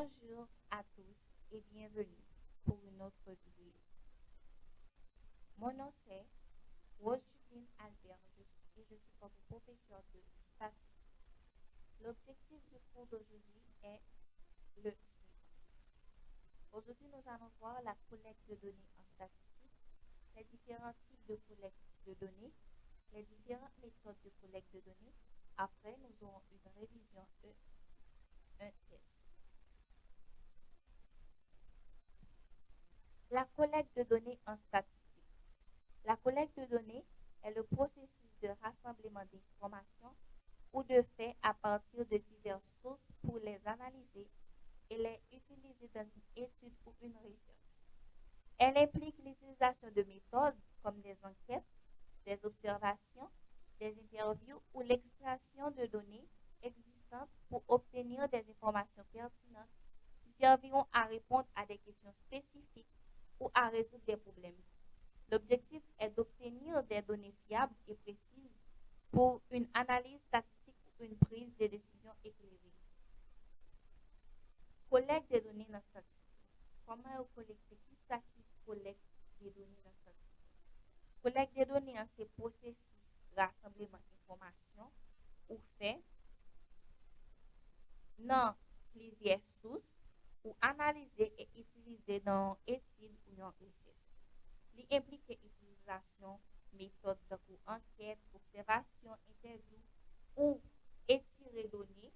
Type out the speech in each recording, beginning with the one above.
Bonjour à tous et bienvenue pour une autre vidéo. Mon nom c'est Rose-Juline Albert et je suis votre professeur de statistique. L'objectif du cours d'aujourd'hui est le suivant. Aujourd'hui, nous allons voir la collecte de données en statistique, les différents types de collecte de données, les différentes méthodes de collecte de données. Après, nous aurons une révision et un test. La collecte de données en statistique. La collecte de données est le processus de rassemblement d'informations ou de faits à partir de diverses sources pour les analyser et les utiliser dans une étude ou une recherche. Elle implique l'utilisation de méthodes comme des enquêtes, des observations, des interviews ou l'extraction de données existantes pour obtenir des informations pertinentes qui serviront à répondre à des questions spécifiques ou à résoudre des problèmes. L'objectif est d'obtenir des données fiables et précises pour une analyse statistique ou une prise de décision éclairée. Collecte des données dans statistique. Comment collecter? Qui ça qui collecte des données dans statistique? Collecte des données en ces processus rassemblement d'informations ou faits dans plusieurs sources ou analyser et utiliser dans études ou dans recherche. Il implique utilisation méthodes de enquête, observation, interview ou étirer données,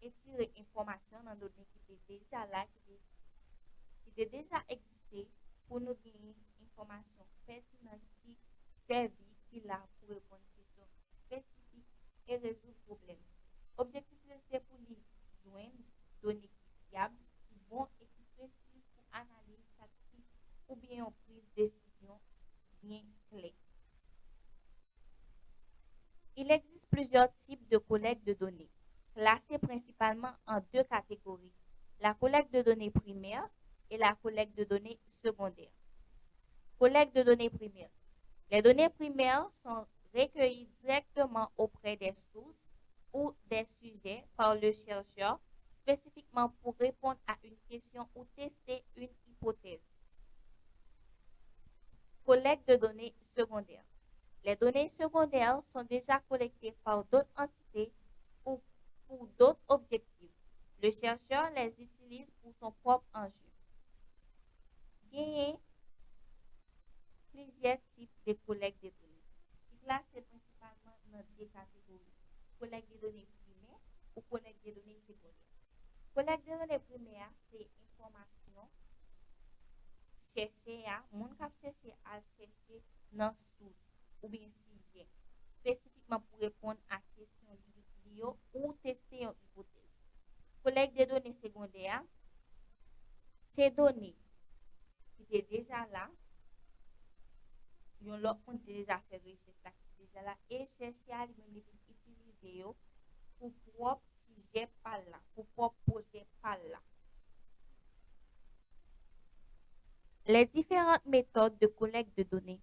étirer information dans données qui étaient déjà là, qui étaient déjà existé pour nous gagner information pertinente qui servit, qui là pour répondre à des questions spécifiques et résoudre problèmes. Objectif c'est pour lui joindre données fiables, qui vont et qui précises pour analyse statistique ou bien en prise de décision bien clé. Il existe plusieurs types de collecte de données, classés principalement en deux catégories, la collecte de données primaires et la collecte de données secondaires. Collecte de données primaires. Les données primaires sont recueillies directement auprès des sources ou des sujets par le chercheur spécifiquement pour répondre à une question ou tester une hypothèse. Collecte de données secondaires. Les données secondaires sont déjà collectées par d'autres entités ou pour d'autres objectifs. Le chercheur les utilise pour son propre enjeu. Gagner plusieurs types de collecte de données. Là, c'est principalement dans deux catégories. Collecte de données primaires ou collecte de données secondaires. Collecte de données primaires, c'est information chercher à, mon cap chercher à chercher dans source ou bien sujet, spécifiquement pour répondre à questions liées ou tester une hypothèse. Collecte de données secondaires, ces données qui étaient déjà là, on a déjà fait recherche là, qui déjà là, et chercher à utiliser pour propre sujet par là, pour propre projet par là. Les différentes méthodes de collecte de données.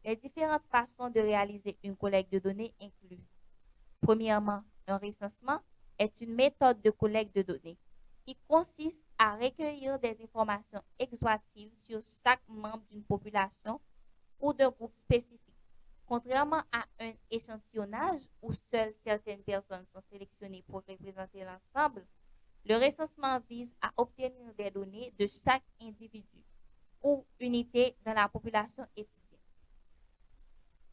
Les différentes façons de réaliser une collecte de données incluent: premièrement, un recensement est une méthode de collecte de données qui consiste à recueillir des informations exhaustives sur chaque membre d'une population ou d'un groupe spécifique. Contrairement à un échantillonnage où seules certaines personnes sont sélectionnées pour représenter l'ensemble, le recensement vise à obtenir des données de chaque individu ou unité dans la population étudiée.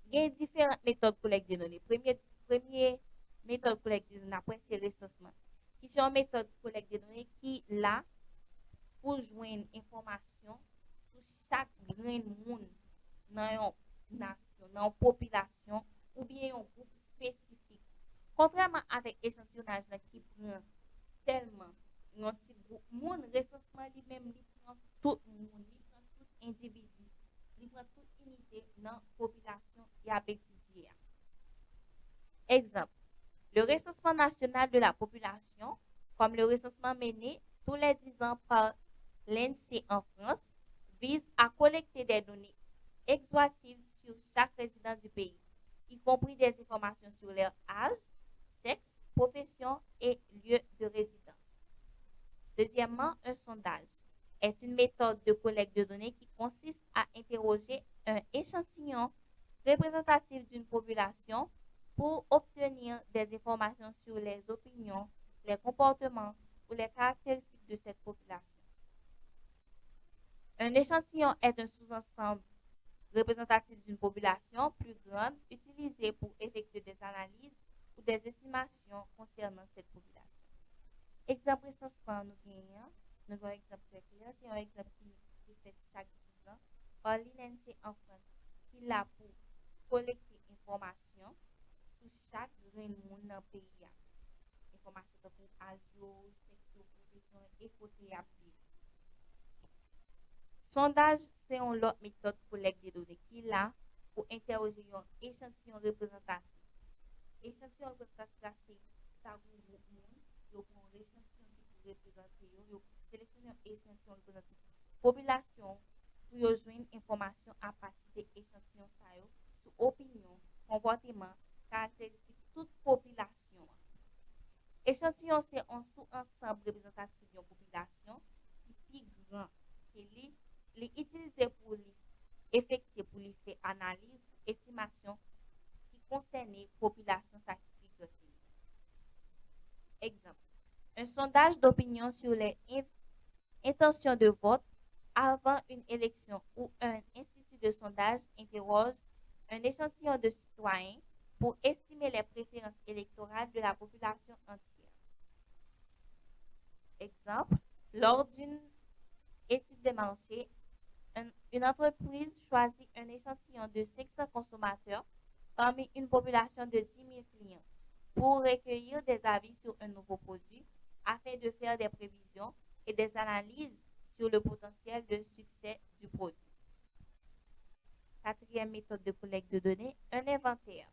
Il y a différentes méthodes de collecte de données. Première méthode de collecte de données, après c'est recensement, qui sont une méthode de collecte de données qui là pour joindre information sur chaque grain de monde dans une nation, dans une population ou bien un groupe spécifique. Contrairement avec l'échantillonnage qui prend tellement un petit groupe, mon recensement lui-même il prend tout le monde, il prend tout individu, il prend toute unité dans la population et à étudier. Exemple, le recensement national de la population, comme le recensement mené tous les 10 ans par l'INSEE en France, vise à collecter des données exhaustives sur chaque résident du pays, y compris des informations sur leur âge, sexe, profession et lieu de résidence. Deuxièmement, un sondage est une méthode de collecte de données qui consiste à interroger un échantillon représentatif d'une population pour obtenir des informations sur les opinions, les comportements ou les caractéristiques de cette population. Un échantillon est un sous-ensemble représentatif d'une population plus grande utilisée pour effectuer des analyses ou des estimations concernant cette population. Exemple recensement, nous avons un exemple très clair, c'est un exemple qui est fait chaque 10 ans par l'INSEE en France, qui l'a pour collecter informations sur chaque grain de monde dans le pays. Informations pour âge, sexe, profession et côté à vivre. Sondage, c'est une autre méthode de collecte des données qui là pour interroger un échantillon représentatif. Échantillon représentatif, c'est ça groupe monde, donc un échantillon qui peut représenter, yo sélectionner un échantillon représentatif population pour yo joindre information à partir des échantillons sur opinion, comportement, caractéristiques toute population. Échantillon, c'est un sous-ensemble représentatif d'une population qui est plus grand que lui. Les utiliser pour effectuer pour les faire analyse ou estimation qui concerne la population satisfaite. Exemple, un sondage d'opinion sur les intentions de vote avant une élection où un institut de sondage interroge un échantillon de citoyens pour estimer les préférences électorales de la population entière. Exemple, lors d'une étude de marché, une entreprise choisit un échantillon de 500 consommateurs parmi une population de 10 000 clients pour recueillir des avis sur un nouveau produit afin de faire des prévisions et des analyses sur le potentiel de succès du produit. Quatrième méthode de collecte de données, un inventaire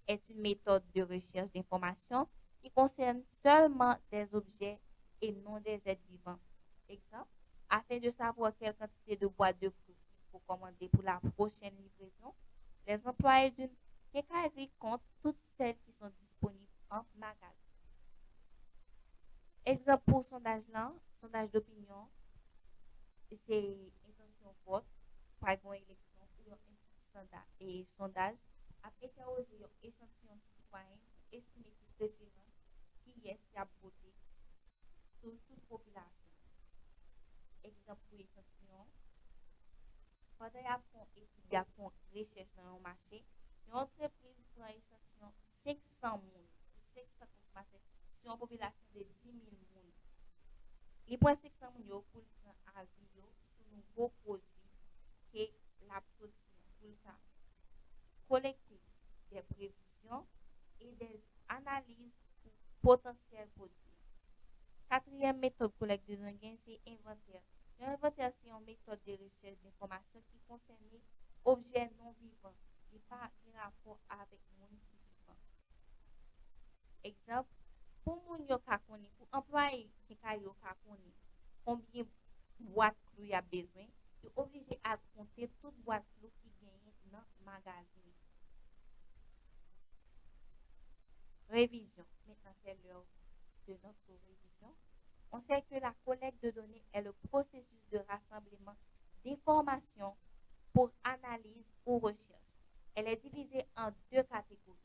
est une méthode de recherche d'informations qui concerne seulement des objets et non des êtres vivants. Exemple, afin de savoir quelle quantité de boîtes de clous il faut commander pour la prochaine livraison, les employés d'une quincaillerie comptent toutes celles qui sont disponibles en magasin. Exemple pour sondage là, sondage d'opinion, c'est intention vote, par exemple élection ou un institut et sondage, à interroger un échantillon citoyen pour estimer toute préférence qui est à voter sur toute population. Exemple pour échantillon, pendant la étude, la recherche dans un marché, une entreprise prend échantillon 500 personnes, 500 consommateurs sur une population de 10 000 personnes. Il prend 500 personnes pour prendre avis sur un nouveau produit que la production pour collecter des prévisions et des analyses pour potentiels produits. Quatrième méthode de collecte de données, c'est inventaire. L'inventaire, c'est une méthode de recherche d'informations qui concerne objets non vivants et pas en rapport avec le monde qui vivant. Exemple, pour moun yo kakoni, pour employé qui yo kakoni, combien de boîtes clous y a besoin, il est obligé à compter toutes boîtes clous qui gagnent dans le magasin. Révision. Maintenant, c'est l'heure de notre révision. On sait que la collecte de données est le processus de rassemblement d'informations pour analyse ou recherche. Elle est divisée en deux catégories.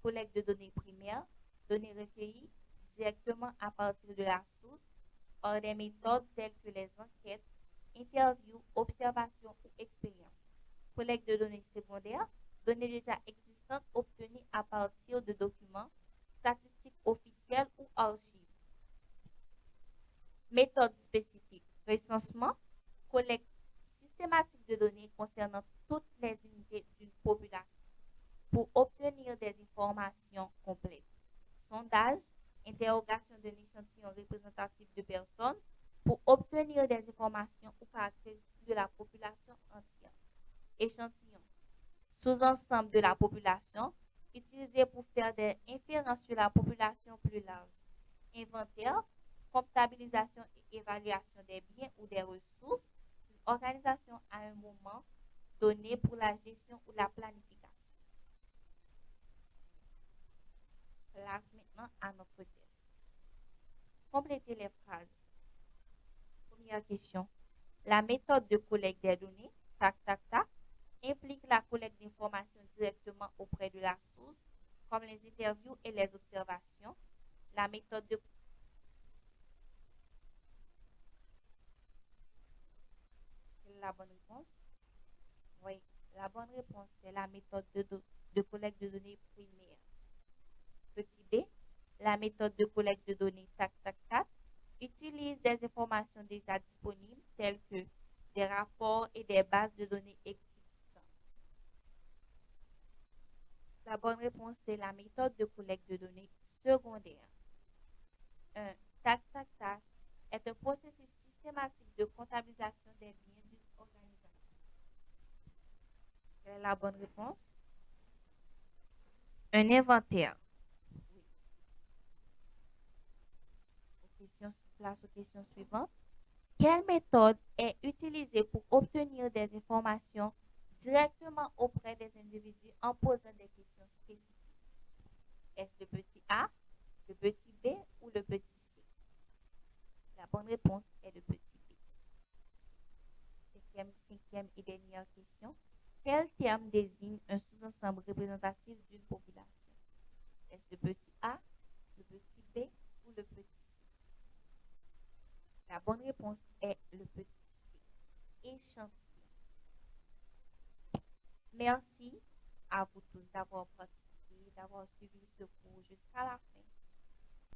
Collecte de données primaires, données recueillies directement à partir de la source par des méthodes telles que les enquêtes, interviews, observations ou expériences. Collecte de données secondaires, données déjà existantes obtenues à partir de documents, statistiques officielles ou archives. Méthode spécifique, recensement, collecte systématique de données concernant toutes les unités d'une population pour obtenir des informations complètes. Sondage, interrogation d'un échantillon représentatif de personnes pour obtenir des informations ou caractéristiques de la population entière. Échantillon, sous-ensemble de la population, utilisé pour faire des inférences sur la population plus large. Inventaire, comptabilisation et évaluation des biens ou des ressources d'une organisation à un moment donné pour la gestion ou la planification. Place maintenant à notre test. Complétez les phrases. Première question. La méthode de collecte des données, tac, tac, tac, implique la collecte d'informations directement auprès de la source, comme les interviews et les observations. La méthode de... Quelle est la bonne réponse? Oui, la bonne réponse, c'est la méthode de collecte de données primaire. Petit b, la méthode de collecte de données tac, tac, tac utilise des informations déjà disponibles telles que des rapports et des bases de données existantes. La bonne réponse, c'est la méthode de collecte de données secondaire. 1. Tac, tac, tac est un processus systématique de comptabilisation des biens d'une organisation. Quelle est la bonne réponse? Un inventaire. Oui. Place aux questions suivantes. Quelle méthode est utilisée pour obtenir des informations directement auprès des individus en posant des questions spécifiques? Est-ce le petit A, le petit B ou le petit C? La bonne réponse est le petit B. Cinquième et dernière question. Quel terme désigne un sous-ensemble représentatif d'une population? Est-ce le petit A, le petit B ou le petit C? La bonne réponse est le petit C. Échantillon. Merci à vous tous d'avoir participé, d'avoir suivi ce cours jusqu'à la fin.